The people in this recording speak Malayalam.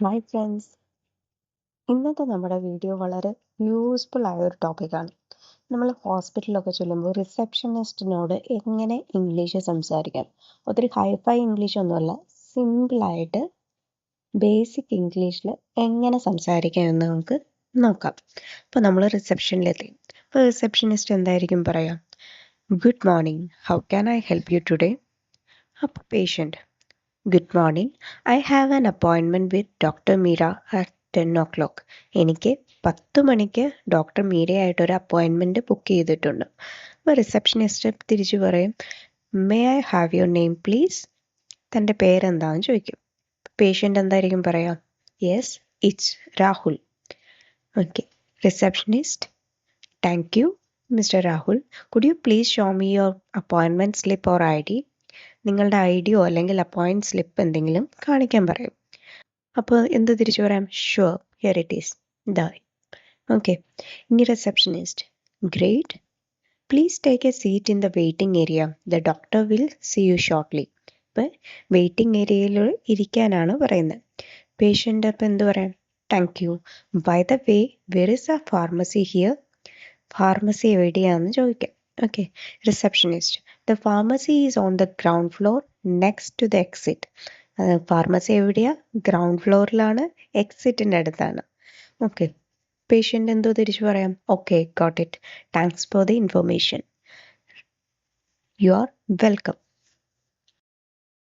ഹായ് ഫ്രണ്ട്സ്, ഇന്നത്തെ നമ്മുടെ വീഡിയോ വളരെ യൂസ്ഫുൾ ആയ ഒരു ടോപ്പിക്കാണ്. നമ്മൾ ഹോസ്പിറ്റലിലൊക്കെ ചെല്ലുമ്പോൾ റിസപ്ഷനിസ്റ്റിനോട് എങ്ങനെ ഇംഗ്ലീഷ് സംസാരിക്കാം. ഒത്തിരി ഹൈഫൈ ഇംഗ്ലീഷ് ഒന്നുമല്ല, സിമ്പിളായിട്ട് ബേസിക് ഇംഗ്ലീഷിൽ എങ്ങനെ സംസാരിക്കാം എന്ന് നമുക്ക് നോക്കാം. അപ്പോൾ നമ്മൾ റിസപ്ഷനിലെത്തി. അപ്പോൾ റിസപ്ഷനിസ്റ്റ് എന്തായിരിക്കും പറയാം? Good morning, how can I help you today? അപ്പോൾ patient, good morning, I have an appointment with doctor Meera at 10 o'clock. എനിക്ക് 10 മണിക്ക് ഡോക്ടർ മീരയായിട്ടൊരു അപ്പോയിൻമെൻറ്റ് ബുക്ക് ചെയ്തിട്ടുണ്ട്. അപ്പോൾ റിസപ്ഷനിസ്റ്റ് തിരിച്ചു പറയും, may I have your name please? തൻ്റെ പേരെന്താണെന്ന് ചോദിക്കും. പേഷ്യൻ്റ് എന്തായിരിക്കും പറയാം? Yes, it's Rahul. Okay. Receptionist, thank you mister Rahul, could you please show me your appointment slip or I D? നിങ്ങളുടെ ഐ ഡിയോ അല്ലെങ്കിൽ അപ്പോയിൻറ്റ് സ്ലിപ്പ് എന്തെങ്കിലും കാണിക്കാൻ പറയും. അപ്പോൾ എന്ത് തിരിച്ചു പറയാം? ഷുവർ, ഹിയർ ഇറ്റ് ഈസ്, ദാ. ഓക്കെ. ഇനി receptionist, great, please take a seat in the waiting area, the doctor will see you shortly. ഇപ്പം വെയിറ്റിംഗ് ഏരിയയിൽ ഇരിക്കാനാണ് പറയുന്നത്. പേഷ്യൻ്റ് അപ്പം എന്ത് പറയാം? Thank you, by the way where is a pharmacy here? Pharmacy എവിടെയാണെന്ന് ചോദിക്കാം. Okay. Receptionist, the pharmacy is on the ground floor next to the exit. Pharmacy എവിടെയാ? ഗ്രൗണ്ട് ഫ്ലോറിലാണ്, എക്സിറ്റിൻ്റെ അടുത്താണ്. ഓക്കെ. പേഷ്യൻ്റ് എന്തോ തിരിച്ചു പറയാം? Okay, got it, thanks for the information, you are welcome.